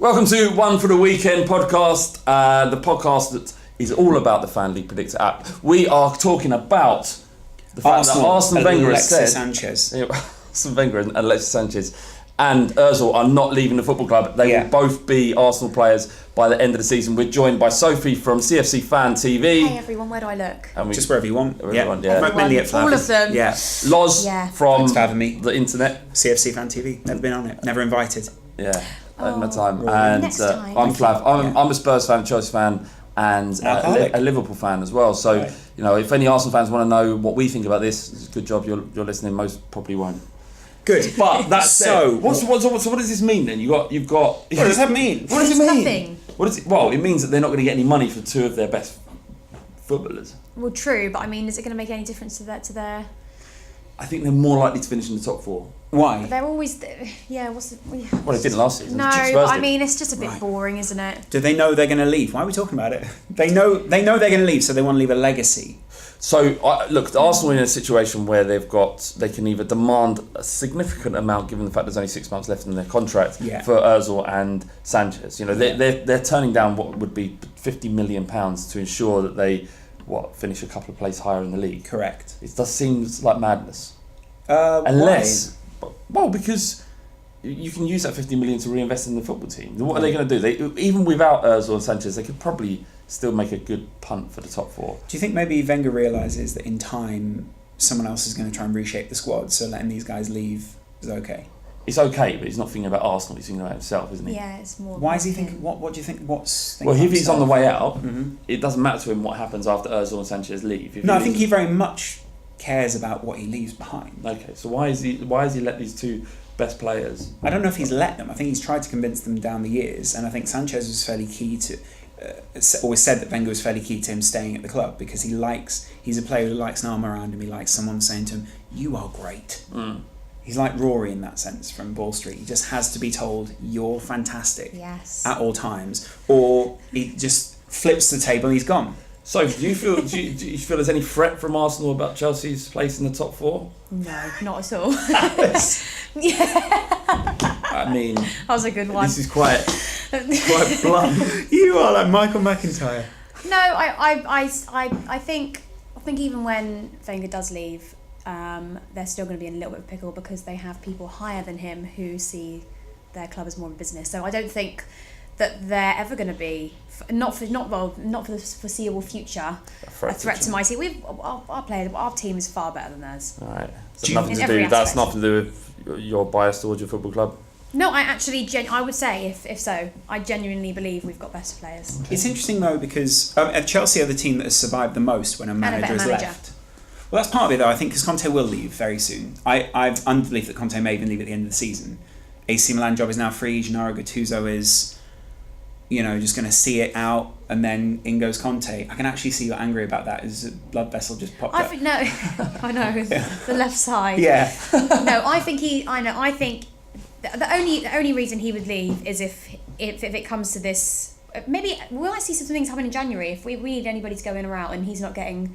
Welcome to One for the Weekend podcast, the podcast that is all about the FanLeague Predictor app. We are talking about the fact that Arsene Wenger has said... Sanchez. Arsene Wenger and Alexis Sanchez and Ozil are not leaving the football club. They will both be Arsenal players by the end of the season. We're joined by Sophie from CFC Fan TV. Hey everyone, where do I look? Just wherever you want. Everyone. Mainly at all of them. Yeah. Loz from Thanks for having me. the internet. CFC Fan TV. Never been on it. Never invited. Yeah, at my time. Right. And Next time. I'm Flav. I'm a Spurs fan, Chelsea fan, and a Liverpool fan as well. So, you know, if any Arsenal fans want to know what we think about this, it's a good job you're listening. Most probably won't. Good. But that's so. So what does this mean then? You've got. What does that mean? What does it mean? Nothing. What is it? Well, it means that they're not going to get any money for two of their best footballers. Well, true, but I mean, is it going to make any difference to their? I think they're more likely to finish in the top four. Why? They're always, What's the? Well, they didn't last season. No, I mean it's just a bit boring, isn't it? Do they know they're going to leave? Why are we talking about it? They know they're going to leave, so they want to leave a legacy. So look, Arsenal are in a situation where they can either demand a significant amount, given the fact there's only 6 months left in their contract, for Ozil and Sanchez. You know, they're turning down what would be £50 million to ensure that they finish a couple of places higher in the league. Correct. It does seem like madness. Unless, because you can use that 50 million to reinvest in the football team. What are they going to do? Even without Ozil and Sanchez, they could probably still make a good punt for the top four. do you think maybe Wenger realises that in time someone else is going to try and reshape the squad, so letting these guys leave is okay? It's okay, but he's not thinking about Arsenal. He's thinking about himself, isn't he? Yeah, it's more. Why is he thinking? What do you think? Well, if he's on the way out, it doesn't matter to him what happens after Ozil and Sanchez leave. I think he very much cares about what he leaves behind. Okay, so why is he let these two best players? I don't know if he's let them. I think he's tried to convince them down the years, and I think Sanchez was fairly key to. Always said that Wenger was fairly key to him staying at the club because he's a player who likes an arm around him. He likes someone saying to him, "You are great." He's like Rory in that sense from Ball Street. He just has to be told, "You're fantastic." Yes. At all times, or he just flips the table and he's gone. So, do you feel there's any threat from Arsenal about Chelsea's place in the top four? No, not at all. I mean, that was a good one. This is quite blunt. You are like Michael McIntyre. No, I think even when Wenger does leave, they're still going to be in a little bit of a pickle because they have people higher than him who see their club as more of a business. So I don't think that they're ever going to be not for the foreseeable future a threat to my team. Our team is far better than theirs. All right. So that's nothing to do with your bias towards your football club. No, I would say if so, I genuinely believe we've got better players. Okay. It's interesting though because Chelsea are the team that has survived the most when a manager has left. Well, that's part of it though. I think because Conte will leave very soon. I've unbelief that Conte may even leave at the end of the season. AC Milan job is now free. Gennaro Gattuso is, just going to see it out, and then in goes Conte. I can actually see you're angry about that. Is a blood vessel just popped up? No, I know the left side. Yeah. No, I think the only reason he would leave is if it comes to this. Maybe we might see some things happen in January if we need anybody to go in or out, and he's not getting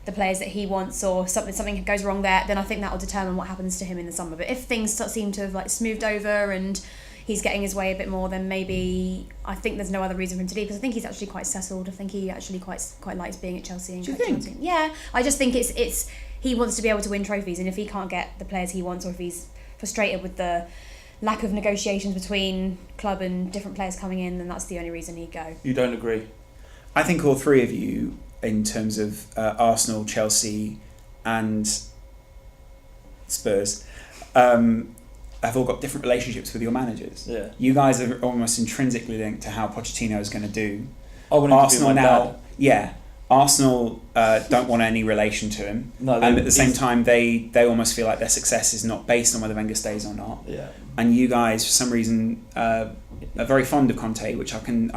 the players that he wants, or something goes wrong there. Then I think that will determine what happens to him in the summer. But if things seem to have smoothed over and he's getting his way a bit more, then maybe I think there's no other reason for him to leave because I think he's actually quite settled. I think he actually quite likes being at Chelsea. And do you think? Chelsea. Yeah, I just think it's he wants to be able to win trophies, and if he can't get the players he wants, or if he's frustrated with the lack of negotiations between club and different players coming in, then that's the only reason he'd go. You don't agree? I think all three of you, in terms of Arsenal, Chelsea, and Spurs, have all got different relationships with your managers. Yeah. You guys are almost intrinsically linked to how Pochettino is going to do. Arsenal now, Arsenal don't want any relation to him, and at the same time, they almost feel like their success is not based on whether Wenger stays or not. Yeah. And you guys, for some reason, are very fond of Conte, which I can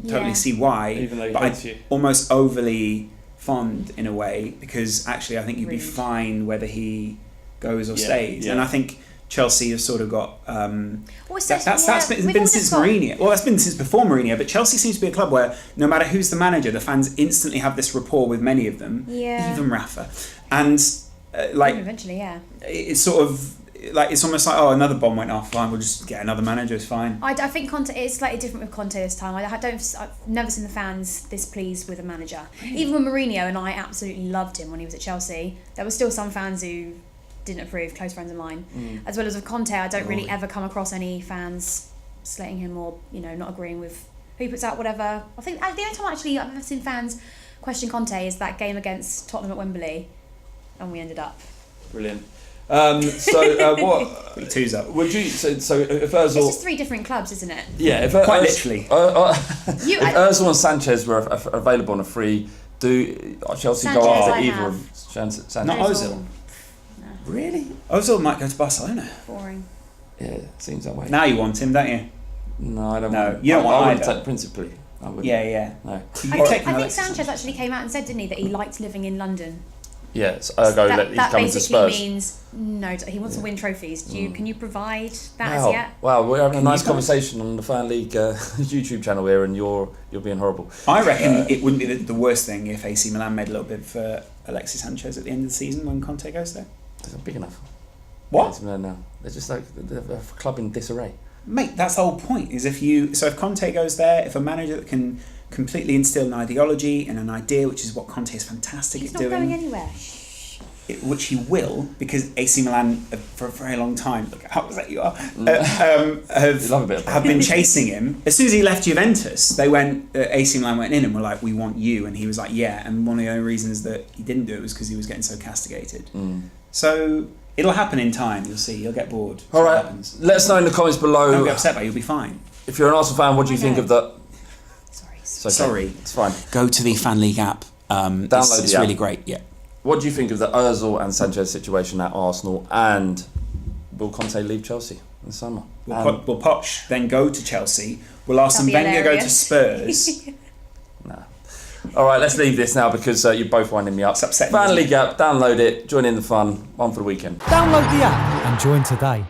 totally see why. Even though he but hates you. Almost overly fond in a way, because actually I think you'd be fine whether he goes or stays. Yeah. And I think Chelsea have sort of got that's been since Mourinho. Well, that's been since before Mourinho. But Chelsea seems to be a club where no matter who's the manager, the fans instantly have this rapport with many of them. Yeah. Even Rafa, and eventually, yeah. It's sort of like it's almost like, oh, another bomb went off. Fine, we'll just get another manager. It's fine. I think Conte is slightly different with Conte this time. I've never seen the fans this pleased with a manager. Even with Mourinho, and I absolutely loved him when he was at Chelsea, there were still some fans who didn't approve, close friends of mine. As well as with Conte, I don't really ever come across any fans slating him or, you know, not agreeing with who he puts out, whatever. I think the only time I've ever seen fans question Conte is that game against Tottenham at Wembley, and we ended up. Brilliant. What? Two's up. Would you? So if Ozil, it's just 3 different clubs, isn't it? Yeah, if quite literally. If Ozil and Sanchez were available on a free, do Chelsea Sanchez, go after either of Sanchez? Not Ozil. No. Really? Ozil might go to Barcelona. Boring. Yeah, seems that way. Now you want him, don't you? No, I don't. No, you don't want I either. wouldn't take principally. I wouldn't. Yeah. No. I think Sanchez actually came out and said, didn't he, that he liked living in London. Yes, ergo he's that coming to basically Spurs. means no. He wants to win trophies. Can you provide that Wow. as yet? Wow, we're having a nice you conversation on the FanLeague YouTube channel here, and you're being horrible. I reckon it wouldn't be the worst thing if AC Milan made a little bid for Alexis Sanchez at the end of the season when Conte goes there. They're not big enough. What? AC Milan now. They're just like they're a club in disarray. Mate, that's the whole point. Is if Conte goes there, if a manager that can completely instill an ideology and an idea, which is what Conte is fantastic He's at not doing. going anywhere. Which he will, because AC Milan for a very long time, look how upset you are, have been chasing him. As soon as he left Juventus, AC Milan went in and were like, we want you, and he was like, yeah, and one of the only reasons that he didn't do it was because he was getting so castigated. So it'll happen in time, you'll see, you'll get bored. All right, let us know in the comments below. Don't get upset by it, you'll be fine. If you're an Arsenal fan, what do you think of that? Sorry. It's fine. Go to the FanLeague app. Download it's the app. really great, yeah. What do you think of the Ozil and Sanchez situation at Arsenal, and will Conte leave Chelsea in the summer? Will Poch then go to Chelsea? Will Arsene Wenger go to Spurs? Nah. All right, let's leave this now because you're both winding me up. It's upsetting. FanLeague app, download it, join in the fun. One for the weekend. Download the app and join today.